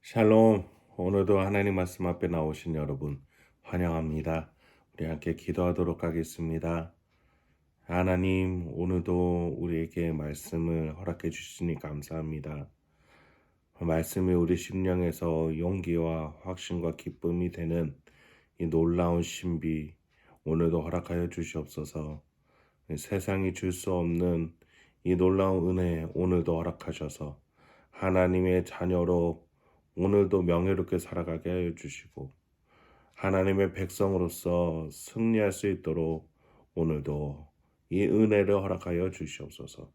샬롬. 오늘도 하나님 말씀 앞에 나오신 여러분 환영합니다. 우리 함께 기도하도록 하겠습니다. 하나님, 오늘도 우리에게 말씀을 허락해 주시니 감사합니다. 말씀이 우리 심령에서 용기와 확신과 기쁨이 되는 이 놀라운 신비, 오늘도 허락하여 주시옵소서. 세상이 줄 수 없는 이 놀라운 은혜, 오늘도 허락하셔서 하나님의 자녀로 오늘도 명예롭게 살아가게 하여 주시고 하나님의 백성으로서 승리할 수 있도록 오늘도 이 은혜를 허락하여 주시옵소서.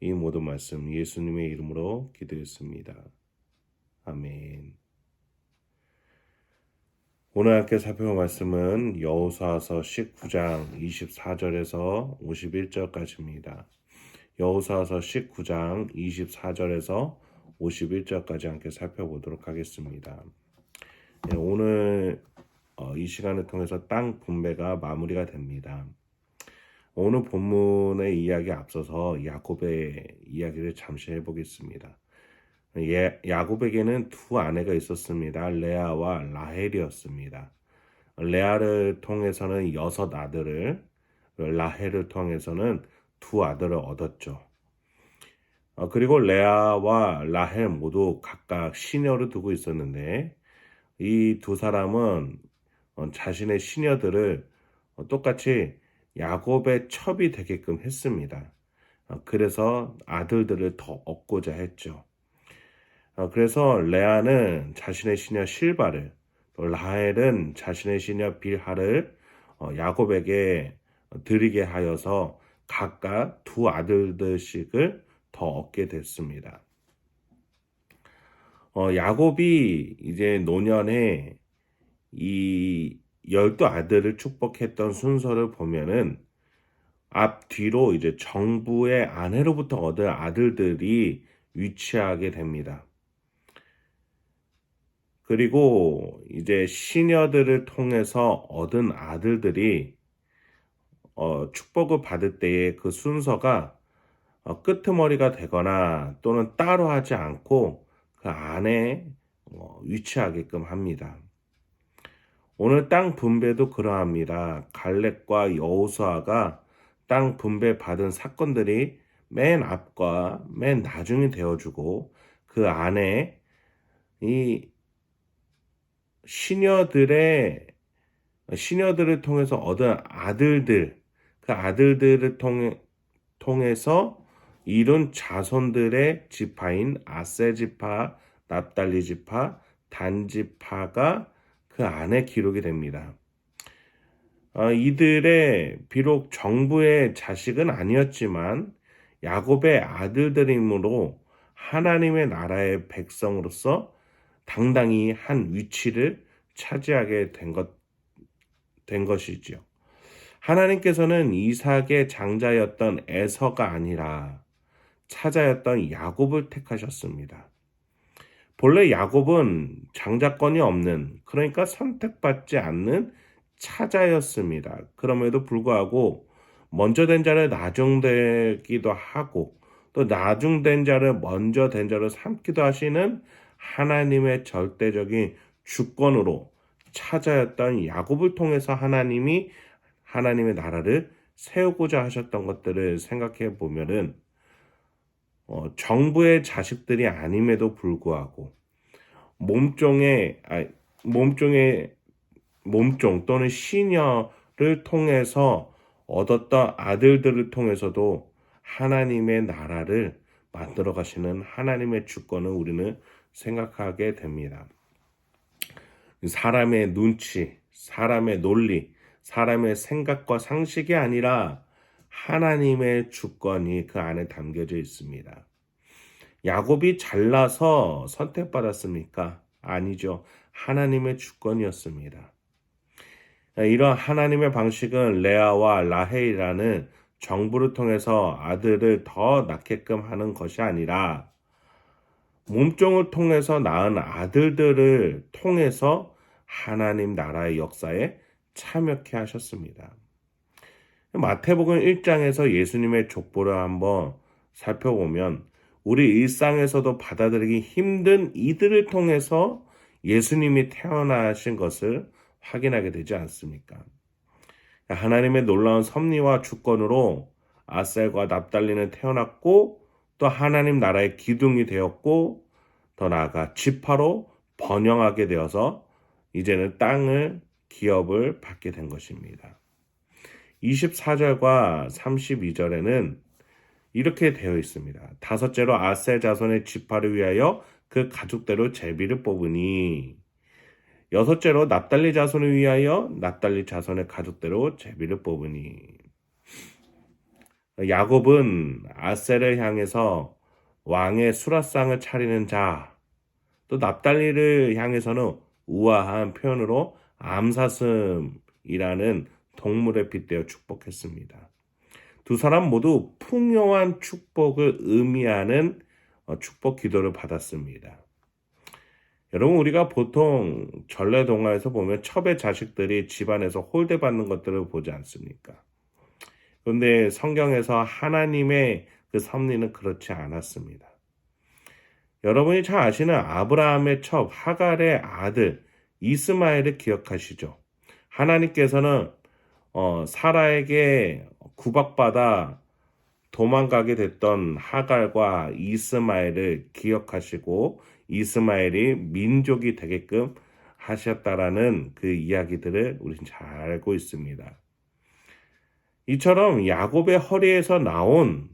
이 모든 말씀 예수님의 이름으로 기도했습니다. 아멘. 오늘 함께 살펴볼 말씀은 여호수아서 19장 24절에서 51절까지입니다. 여호수아서 19장 24절에서 51절까지 함께 살펴보도록 하겠습니다. 오늘 이 시간을 통해서 땅 분배가 마무리가 됩니다. 오늘 본문의 이야기에 앞서서 야곱의 이야기를 잠시 해보겠습니다. 야곱에게는 두 아내가 있었습니다. 레아와 라헬이었습니다. 레아를 통해서는 6 아들을, 라헬을 통해서는 2 아들을 얻었죠. 그리고 레아와 라헬 모두 각각 시녀를 두고 있었는데 이 두 사람은 자신의 시녀들을 똑같이 야곱의 첩이 되게끔 했습니다. 그래서 아들들을 더 얻고자 했죠. 그래서 레아는 자신의 시녀 실바를, 또 라헬은 자신의 시녀 빌하를 야곱에게 드리게 하여서 각각 2 아들들씩을 더 얻게 됐습니다. 야곱이 이제 노년에 이 12 아들을 축복했던 순서를 보면은 앞뒤로 이제 정부의 아내로부터 얻은 아들들이 위치하게 됩니다. 그리고 이제 시녀들을 통해서 얻은 아들들이 축복을 받을 때의 그 순서가 끄트머리가 되거나 또는 따로 하지 않고 그 안에 위치하게끔 합니다. 오늘 땅 분배도 그러합니다. 갈렙과 여호수아가 땅 분배 받은 사건들이 맨 앞과 맨 나중이 되어주고 그 안에 이 시녀들을 통해서 얻은 아들들, 그 아들들을 통해서 이룬 자손들의 지파인 아셀 지파, 납달리 지파, 단 지파가 그 안에 기록이 됩니다. 이들의 비록 정부의 자식은 아니었지만 야곱의 아들들이므로 하나님의 나라의 백성으로서 당당히 한 위치를 차지하게 된 것이지요. 하나님께서는 이삭의 장자였던 에서가 아니라 차자였던 야곱을 택하셨습니다. 본래 야곱은 장자권이 없는, 그러니까 선택받지 않는 차자였습니다. 그럼에도 불구하고 먼저 된 자를 나중되기도 하고 또 나중된 자를 먼저 된 자로 삼기도 하시는 하나님의 절대적인 주권으로 차자였던 야곱을 통해서 하나님이 하나님의 나라를 세우고자 하셨던 것들을 생각해 보면은 정부의 자식들이 아님에도 불구하고 몸종 또는 시녀를 통해서 얻었던 아들들을 통해서도 하나님의 나라를 만들어 가시는 하나님의 주권을 우리는 생각하게 됩니다. 사람의 눈치, 사람의 논리, 사람의 생각과 상식이 아니라 하나님의 주권이 그 안에 담겨져 있습니다. 야곱이 잘나서 선택받았습니까? 아니죠. 하나님의 주권이었습니다. 이런 하나님의 방식은 레아와 라헬이라는 정부를 통해서 아들을 더 낳게끔 하는 것이 아니라 몸종을 통해서 낳은 아들들을 통해서 하나님 나라의 역사에 참여케 하셨습니다. 마태복음 1장에서 예수님의 족보를 한번 살펴보면 우리 일상에서도 받아들이기 힘든 이들을 통해서 예수님이 태어나신 것을 확인하게 되지 않습니까? 하나님의 놀라운 섭리와 주권으로 아셀과 납달리는 태어났고 또 하나님 나라의 기둥이 되었고 더 나아가 지파로 번영하게 되어서 이제는 땅을 기업을 받게 된 것입니다. 24절과 32절에는 이렇게 되어 있습니다. 다섯째로 아셀 자손의 지파를 위하여 그 가족대로 제비를 뽑으니 여섯째로 납달리 자손을 위하여 납달리 자손의 가족대로 제비를 뽑으니 야곱은 아셀을 향해서 왕의 수라상을 차리는 자, 또 납달리를 향해서는 우아한 표현으로 암사슴이라는 동물에 빗대어 축복했습니다. 두 사람 모두 풍요한 축복을 의미하는 축복 기도를 받았습니다. 여러분, 우리가 보통 전래동화에서 보면 첩의 자식들이 집안에서 홀대받는 것들을 보지 않습니까? 그런데 성경에서 하나님의 그 섭리는 그렇지 않았습니다. 여러분이 잘 아시는 아브라함의 첩 하갈의 아들 이스마엘을 기억하시죠? 하나님께서는 사라에게 구박받아 도망가게 됐던 하갈과 이스마엘을 기억하시고 이스마엘이 민족이 되게끔 하셨다라는 그 이야기들을 우리는 잘 알고 있습니다. 이처럼 야곱의 허리에서 나온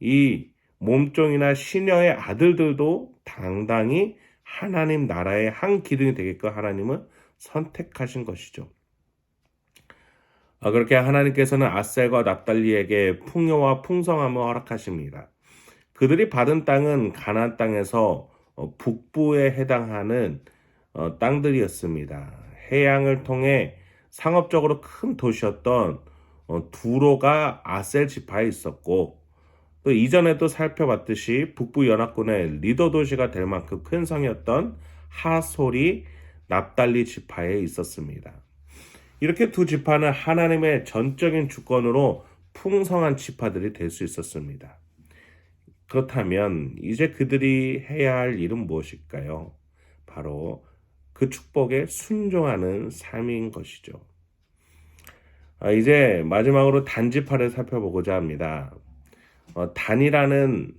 이 몸종이나 시녀의 아들들도 당당히 하나님 나라의 한 기둥이 되게끔 하나님은 선택하신 것이죠. 그렇게 하나님께서는 아셀과 납달리에게 풍요와 풍성함을 허락하십니다. 그들이 받은 땅은 가나안 땅에서 북부에 해당하는 땅들이었습니다. 해양을 통해 상업적으로 큰 도시였던 두로가 아셀 지파에 있었고 또 이전에도 살펴봤듯이 북부 연합군의 리더 도시가 될 만큼 큰 성이었던 하솔이 납달리 지파에 있었습니다. 이렇게 두 지파는 하나님의 전적인 주권으로 풍성한 지파들이 될 수 있었습니다. 그렇다면 이제 그들이 해야 할 일은 무엇일까요? 바로 그 축복에 순종하는 삶인 것이죠. 이제 마지막으로 단지파를 살펴보고자 합니다. 단이라는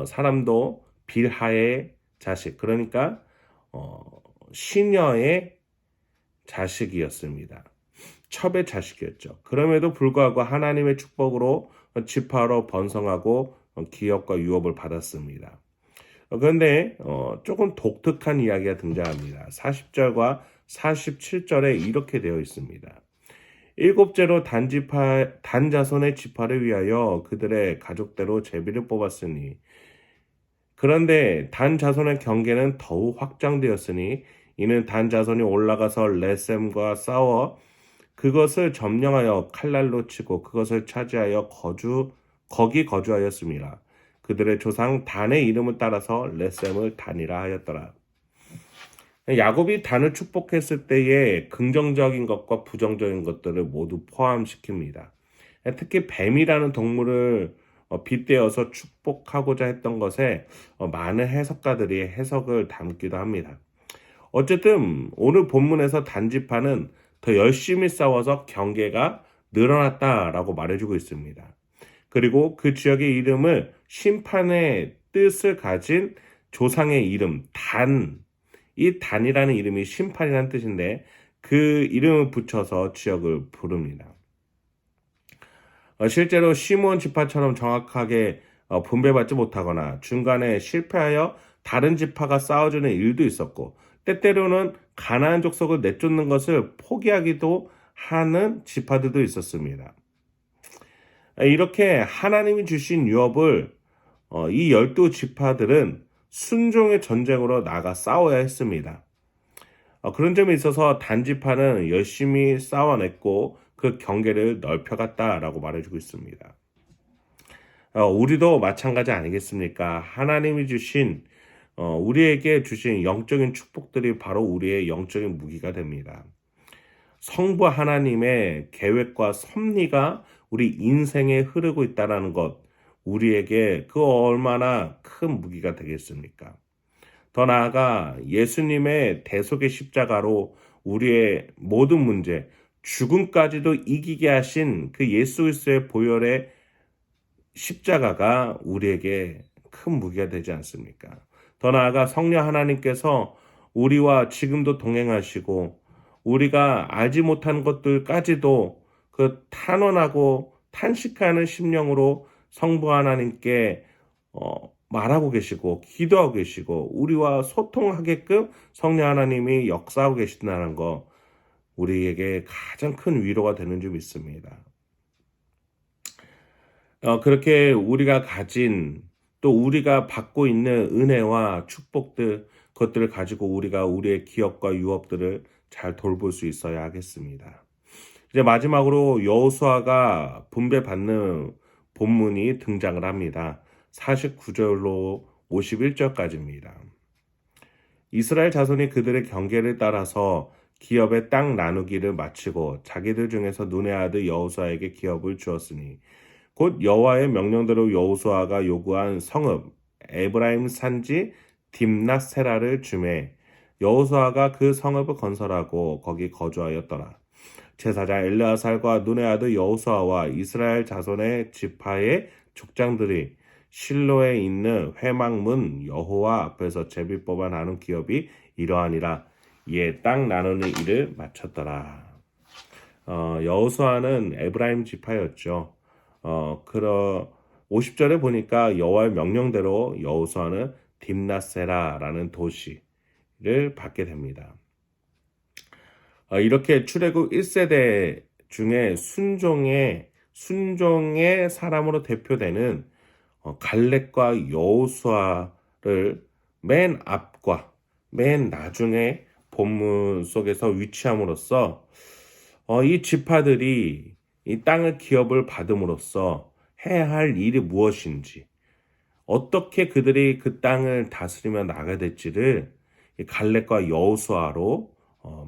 사람도 빌하의 자식, 그러니까 시녀의 자식이었습니다. 첩의 자식이었죠. 그럼에도 불구하고 하나님의 축복으로 지파로 번성하고 기업과 유업을 받았습니다. 그런데 조금 독특한 이야기가 등장합니다. 40절과 47절에 이렇게 되어 있습니다. 일곱째로 단자손의 지파를 위하여 그들의 가족대로 제비를 뽑았으니 그런데 단자손의 경계는 더욱 확장되었으니 이는 단자손이 올라가서 레셈과 싸워 그것을 점령하여 칼날로 치고 그것을 차지하여 거기 거주하였습니다. 그들의 조상 단의 이름을 따라서 레셈을 단이라 하였더라. 야곱이 단을 축복했을 때에 긍정적인 것과 부정적인 것들을 모두 포함시킵니다. 특히 뱀이라는 동물을 빗대어서 축복하고자 했던 것에 많은 해석가들이 해석을 담기도 합니다. 어쨌든 오늘 본문에서 단지파는 더 열심히 싸워서 경계가 늘어났다라고 말해주고 있습니다. 그리고 그 지역의 이름을 심판의 뜻을 가진 조상의 이름 이 단이라는 이름이 심판이라는 뜻인데 그 이름을 붙여서 지역을 부릅니다. 실제로 시므온 지파처럼 정확하게 분배받지 못하거나 중간에 실패하여 다른 지파가 싸워주는 일도 있었고 때때로는 가나안 족속을 내쫓는 것을 포기하기도 하는 지파들도 있었습니다. 이렇게 하나님이 주신 유업을 이 12지파들은 순종의 전쟁으로 나가 싸워야 했습니다. 그런 점에 있어서 단지파는 열심히 싸워냈고 그 경계를 넓혀갔다라고 말해주고 있습니다. 우리도 마찬가지 아니겠습니까? 하나님이 주신 우리에게 주신 영적인 축복들이 바로 우리의 영적인 무기가 됩니다. 성부 하나님의 계획과 섭리가 우리 인생에 흐르고 있다는 것, 우리에게 그 얼마나 큰 무기가 되겠습니까? 더 나아가 예수님의 대속의 십자가로 우리의 모든 문제, 죽음까지도 이기게 하신 그 예수 그리스도의 보혈의 십자가가 우리에게 큰 무기가 되지 않습니까? 더 나아가 성령 하나님께서 우리와 지금도 동행하시고 우리가 알지 못한 것들까지도 그 탄원하고 탄식하는 심령으로 성부 하나님께 말하고 계시고 기도하고 계시고 우리와 소통하게끔 성령 하나님이 역사하고 계신다는 거 우리에게 가장 큰 위로가 되는 줄 믿습니다. 그렇게 우리가 가진 또 우리가 받고 있는 은혜와 축복들 그것들을 가지고 우리가 우리의 기업과 유업들을 잘 돌볼 수 있어야 하겠습니다. 이제 마지막으로 여호수아가 분배받는 본문이 등장을 합니다. 49절로 51절까지입니다. 이스라엘 자손이 그들의 경계를 따라서 기업의 땅 나누기를 마치고 자기들 중에서 눈의 아들 여호수아에게 기업을 주었으니 곧 여호와의 명령대로 여호수아가 요구한 성읍 에브라임 산지 딥낫세라를 주매 여호수아가 그 성읍을 건설하고 거기 거주하였더라. 제사장 엘르아살과 눈의 아들 여호수아와 이스라엘 자손의 지파의 족장들이 실로에 있는 회막문 여호와 앞에서 제비뽑아 나눈 기업이 이러하니라. 이에 땅 나누는 일을 마쳤더라. 여호수아는 에브라임 지파였죠. 50절에 보니까 여호와의 명령대로 여호수아는 딥낫세라라는 도시를 받게 됩니다. 이렇게 출애굽 1세대 중에 순종의 사람으로 대표되는 갈렙과 여호수아를 맨 앞과 맨 나중에 본문 속에서 위치함으로써 이 지파들이 이 땅의 기업을 받음으로써 해야 할 일이 무엇인지 어떻게 그들이 그 땅을 다스리며 나가야 될지를 갈렙과 여호수아로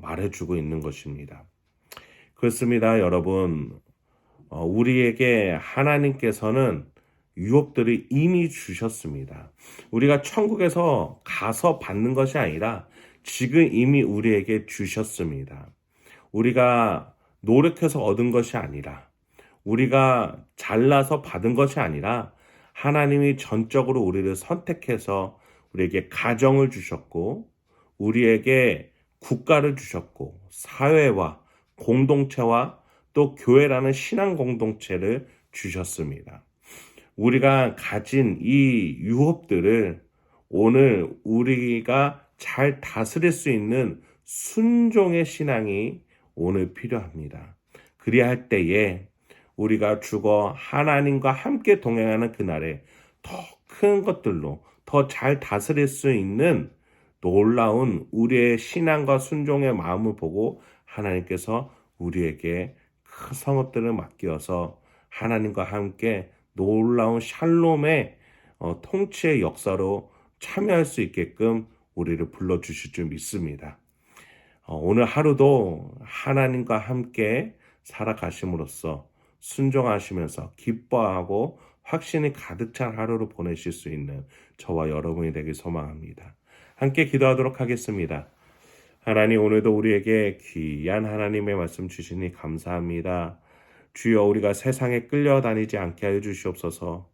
말해주고 있는 것입니다. 그렇습니다, 여러분. 우리에게 하나님께서는 유업들을 이미 주셨습니다. 우리가 천국에서 가서 받는 것이 아니라 지금 이미 우리에게 주셨습니다. 우리가 노력해서 얻은 것이 아니라 우리가 잘나서 받은 것이 아니라 하나님이 전적으로 우리를 선택해서 우리에게 가정을 주셨고 우리에게 국가를 주셨고 사회와 공동체와 또 교회라는 신앙 공동체를 주셨습니다. 우리가 가진 이 유업들을 오늘 우리가 잘 다스릴 수 있는 순종의 신앙이 오늘 필요합니다. 그리할 때에 우리가 죽어 하나님과 함께 동행하는 그날에 더 큰 것들로 더 잘 다스릴 수 있는 놀라운 우리의 신앙과 순종의 마음을 보고 하나님께서 우리에게 큰 성읍들을 맡겨서 하나님과 함께 놀라운 샬롬의 통치의 역사로 참여할 수 있게끔 우리를 불러주실 줄 믿습니다. 오늘 하루도 하나님과 함께 살아가심으로써 순종하시면서 기뻐하고 확신이 가득 찬 하루를 보내실 수 있는 저와 여러분이 되길 소망합니다. 함께 기도하도록 하겠습니다. 하나님, 오늘도 우리에게 귀한 하나님의 말씀 주시니 감사합니다. 주여, 우리가 세상에 끌려다니지 않게 하여 주시옵소서.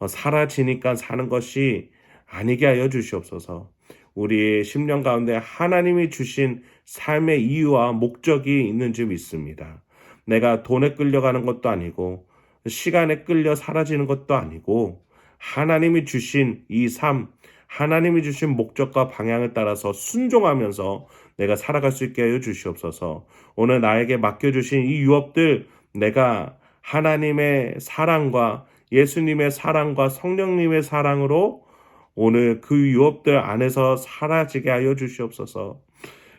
사라지니까 사는 것이 아니게 하여 주시옵소서. 우리의 심령 가운데 하나님이 주신 삶의 이유와 목적이 있는 줄 믿습니다. 내가 돈에 끌려가는 것도 아니고 시간에 끌려 사라지는 것도 아니고 하나님이 주신 이 삶, 하나님이 주신 목적과 방향을 따라서 순종하면서 내가 살아갈 수 있게 하여 주시옵소서. 오늘 나에게 맡겨주신 이 유업들 내가 하나님의 사랑과 예수님의 사랑과 성령님의 사랑으로 오늘 그 유업들 안에서 사라지게 하여 주시옵소서.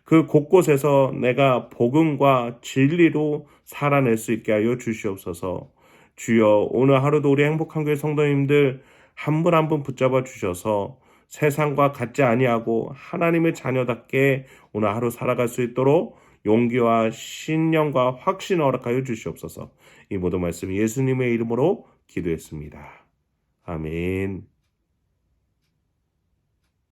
그 곳곳에서 내가 복음과 진리로 살아낼 수 있게 하여 주시옵소서. 주여, 오늘 하루도 우리 행복한 교회 성도님들 한 분 한 분 붙잡아 주셔서 세상과 같지 아니하고 하나님의 자녀답게 오늘 하루 살아갈 수 있도록 용기와 신령과 확신을 허락하여 주시옵소서. 이 모든 말씀 예수님의 이름으로 기도했습니다. 아멘.